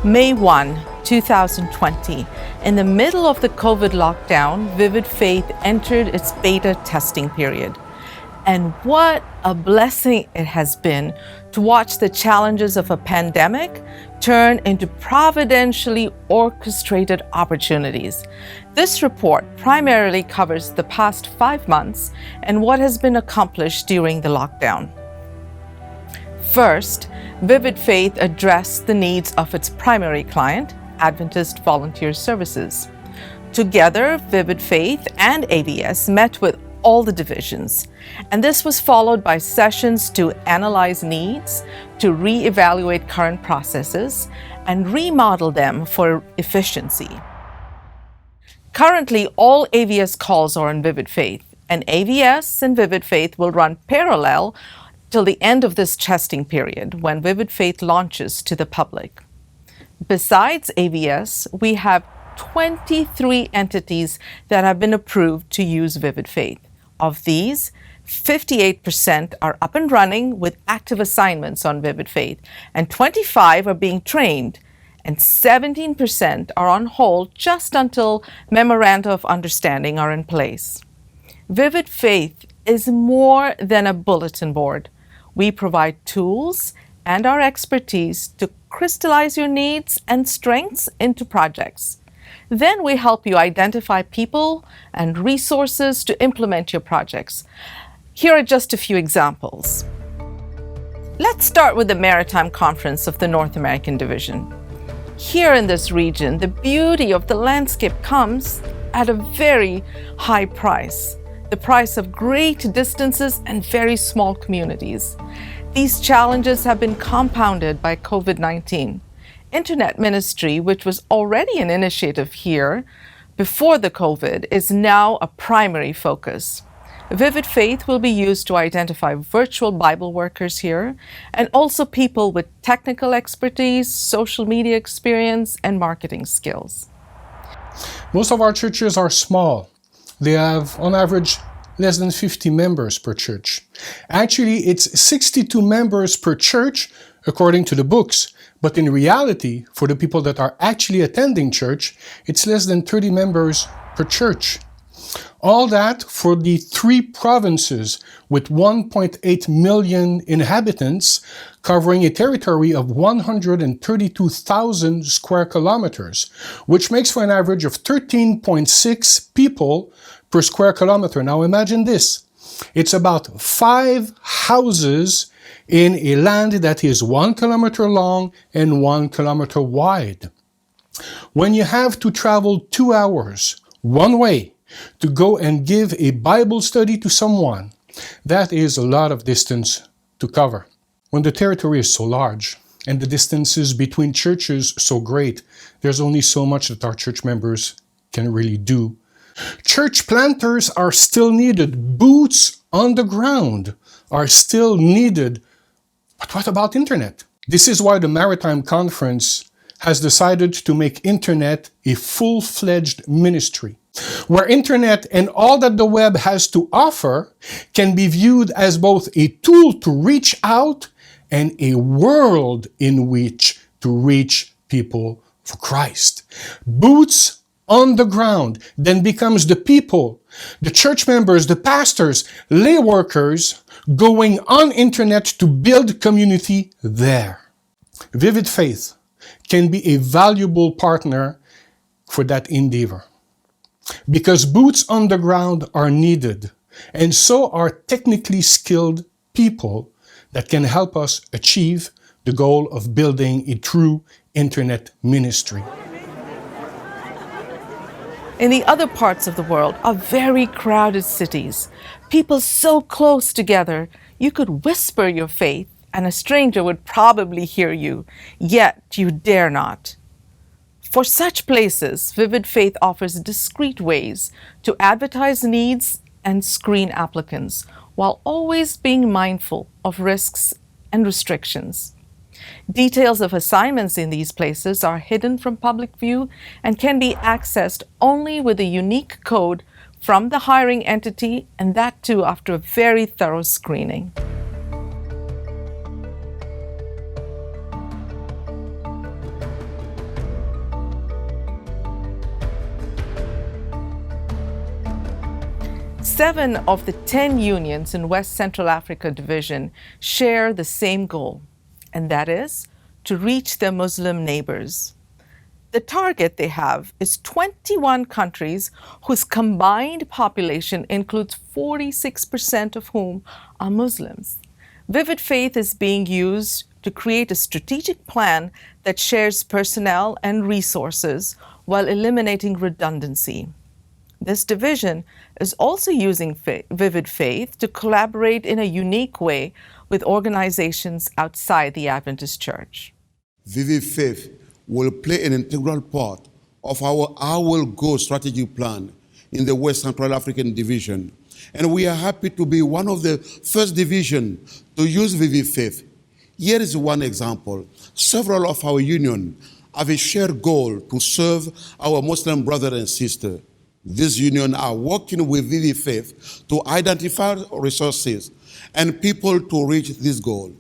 May 1, 2020, in the middle of the COVID lockdown, VividFaith entered its beta testing period. And what a blessing it has been to watch the challenges of a pandemic turn into providentially orchestrated opportunities. This report primarily covers the past 5 months and what has been accomplished during the lockdown. First, VividFaith addressed the needs of its primary client, Adventist Volunteer Services. Together, VividFaith and AVS met with all the divisions, and this was followed by sessions to analyze needs, to reevaluate current processes, and remodel them for efficiency. Currently, all AVS calls are on VividFaith, and AVS and VividFaith will run parallel till the end of this testing period when VividFaith launches to the public. Besides AVS, we have 23 entities that have been approved to use VividFaith. Of these, 58% are up and running with active assignments on VividFaith, and 25 are being trained, and 17% are on hold just until memoranda of understanding are in place. VividFaith is more than a bulletin board. We provide tools and our expertise to crystallize your needs and strengths into projects. Then we help you identify people and resources to implement your projects. Here are just a few examples. Let's start with the Maritime Conference of the North American Division. Here in this region, the beauty of the landscape comes at a very high price. The price of great distances and very small communities. These challenges have been compounded by COVID-19. Internet ministry, which was already an initiative here before the COVID, is now a primary focus. VividFaith will be used to identify virtual Bible workers here, and also people with technical expertise, social media experience, and marketing skills. Most of our churches are small. They have, on average, less than 50 members per church. Actually, it's 62 members per church, according to the books. But in reality, for the people that are actually attending church, it's less than 30 members per church. All that for the 3 provinces with 1.8 million inhabitants, covering a territory of 132,000 square kilometers, which makes for an average of 13.6 people per square kilometer. Now imagine this. It's about 5 houses in a land that is 1 kilometer long and 1 kilometer wide. When you have to travel 2 hours one way to go and give a Bible study to someone, that is a lot of distance to cover. When the territory is so large and the distances between churches so great, there's only so much that our church members can really do. Church planters are still needed. Boots on the ground are still needed. But what about internet? This is why the Maritime Conference has decided to make internet a full-fledged ministry, where internet and all that the web has to offer can be viewed as both a tool to reach out and a world in which to reach people for Christ. Boots on the ground then becomes the people, the church members, the pastors, lay workers going on internet to build community there. VividFaith can be a valuable partner for that endeavor, because boots on the ground are needed, and so are technically skilled people that can help us achieve the goal of building a true internet ministry. In the other parts of the world are very crowded cities, people so close together, you could whisper your faith and a stranger would probably hear you, yet you dare not. For such places, VividFaith offers discreet ways to advertise needs and screen applicants, while always being mindful of risks and restrictions. Details of assignments in these places are hidden from public view and can be accessed only with a unique code from the hiring entity, and that too after a very thorough screening. 7 of the 10 unions in West Central Africa Division share the same goal, and that is to reach their Muslim neighbors. The target they have is 21 countries whose combined population includes 46% of whom are Muslims. VividFaith is being used to create a strategic plan that shares personnel and resources while eliminating redundancy. This division is also using VividFaith to collaborate in a unique way with organizations outside the Adventist Church. VividFaith will play an integral part of our I Will Go strategic plan in the West Central African Division. And we are happy to be one of the first division to use VividFaith. Here is one example. Several of our union have a shared goal to serve our Muslim brother and sister. This union are working with VividFaith to identify resources and people to reach this goal.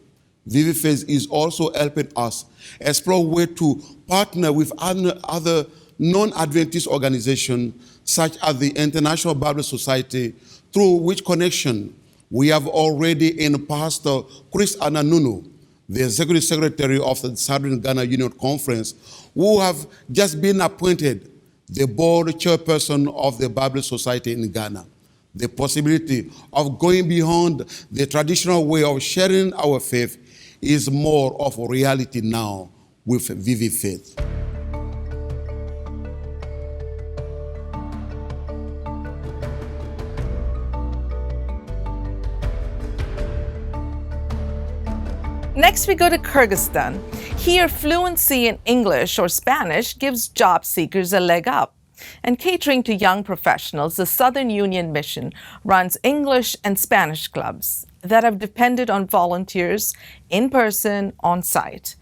VividFaith is also helping us explore ways to partner with other non-Adventist organizations such as the International Bible Society, through which connection we have already in Pastor Chris Ananunu, the Executive Secretary of the Southern Ghana Union Conference, who have just been appointed the board chairperson of the Bible Society in Ghana. The possibility of going beyond the traditional way of sharing our faith is more of a reality now with VividFaith. Next, we go to Kyrgyzstan. Here, fluency in English or Spanish gives job seekers a leg up. And catering to young professionals, the Southern Union Mission runs English and Spanish clubs that have depended on volunteers in person, on site.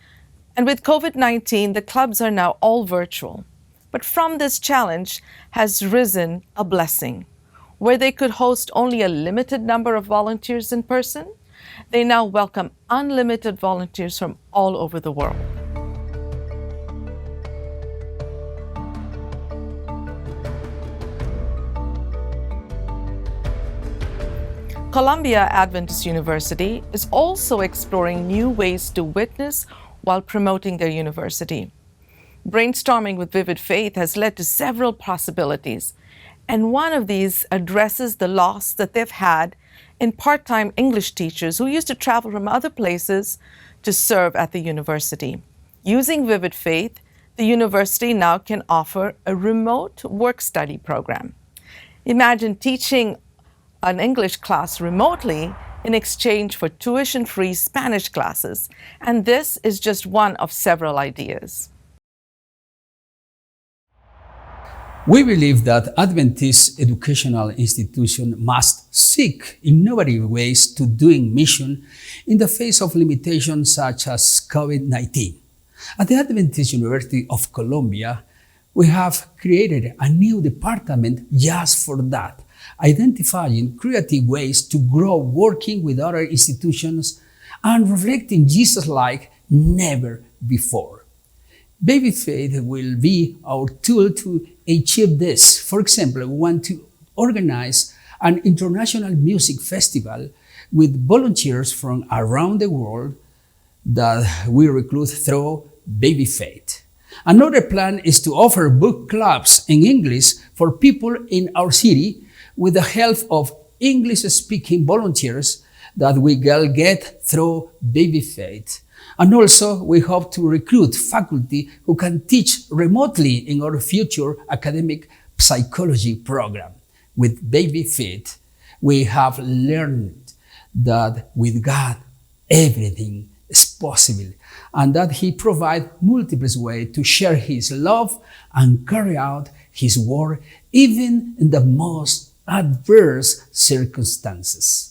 And with COVID-19, the clubs are now all virtual. But from this challenge has risen a blessing. Where they could host only a limited number of volunteers in person, they now welcome unlimited volunteers from all over the world. Columbia Adventist University is also exploring new ways to witness while promoting their university. Brainstorming with VividFaith has led to several possibilities, and one of these addresses the loss that they've had in part-time English teachers who used to travel from other places to serve at the university. Using VividFaith, the university now can offer a remote work-study program. Imagine teaching an English class remotely in exchange for tuition-free Spanish classes, and this is just one of several ideas. We believe that Adventist educational institutions must seek innovative ways to doing mission in the face of limitations such as COVID-19. At the Adventist University of Columbia, we have created a new department just for that, identifying creative ways to grow working with other institutions and reflecting Jesus like never before. VividFaith will be our tool to achieve this. For example, we want to organize an international music festival with volunteers from around the world that we recruit through VividFaith. Another plan is to offer book clubs in English for people in our city with the help of English-speaking volunteers that we will get through VividFaith. And also, we hope to recruit faculty who can teach remotely in our future academic psychology program. With VividFaith, we have learned that with God, everything is possible, and that He provides multiple ways to share His love and carry out His word, even in the most adverse circumstances.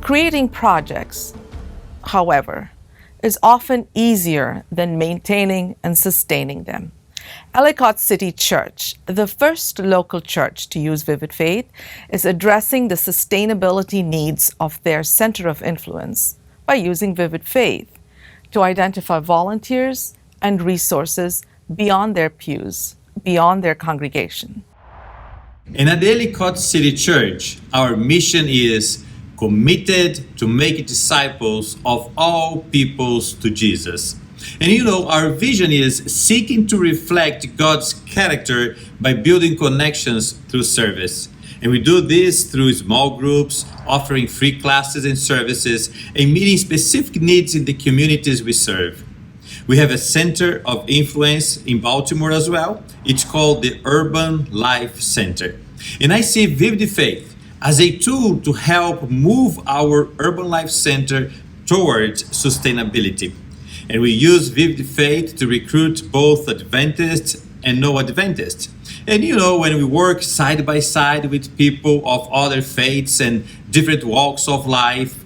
Creating projects, however, is often easier than maintaining and sustaining them. Ellicott City Church, the first local church to use VividFaith, is addressing the sustainability needs of their center of influence, by using VividFaith to identify volunteers and resources beyond their pews, beyond their congregation. And at the Ellicott City Church, our mission is committed to make disciples of all peoples to Jesus. And our vision is seeking to reflect God's character by building connections through service. And we do this through small groups, offering free classes and services, and meeting specific needs in the communities we serve. We have a center of influence in Baltimore as well. It's called the Urban Life Center. And I see VividFaith as a tool to help move our Urban Life Center towards sustainability. And we use VividFaith to recruit both Adventists and no-Adventists. And when we work side by side with people of other faiths and different walks of life,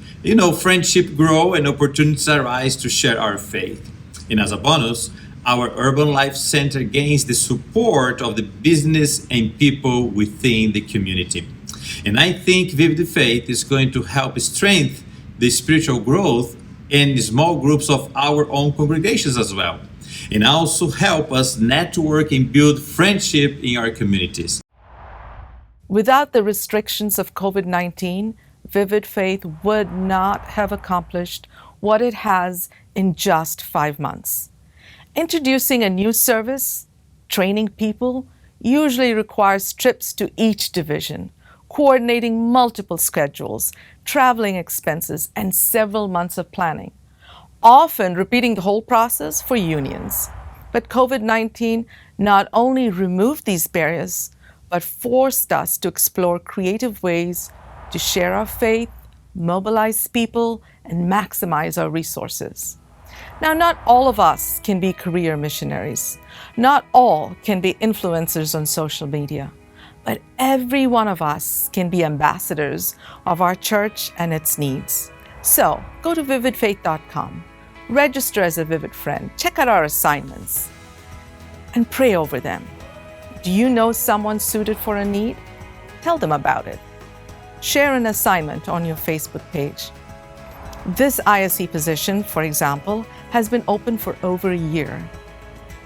friendship grow and opportunities arise to share our faith. And as a bonus, our Urban Life Center gains the support of the business and people within the community. And I think VividFaith is going to help strengthen the spiritual growth in small groups of our own congregations as well, and also help us network and build friendship in our communities. Without the restrictions of COVID-19, VividFaith would not have accomplished what it has in just 5 months. Introducing a new service, training people, usually requires trips to each division, coordinating multiple schedules, traveling expenses, and several months of planning, often repeating the whole process for unions. But COVID-19 not only removed these barriers, but forced us to explore creative ways to share our faith, mobilize people, and maximize our resources. Now, not all of us can be career missionaries. Not all can be influencers on social media. But every one of us can be ambassadors of our church and its needs. So, go to vividfaith.com, register as a Vivid friend, check out our assignments, and pray over them. Do you know someone suited for a need? Tell them about it. Share an assignment on your Facebook page. This ISE position, for example, has been open for over a year.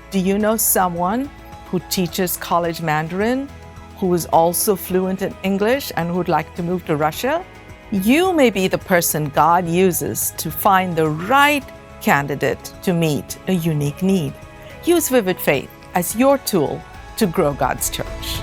Do you know someone who teaches college Mandarin, who is also fluent in English and who would like to move to Russia? You may be the person God uses to find the right candidate to meet a unique need. Use VividFaith as your tool to grow God's church.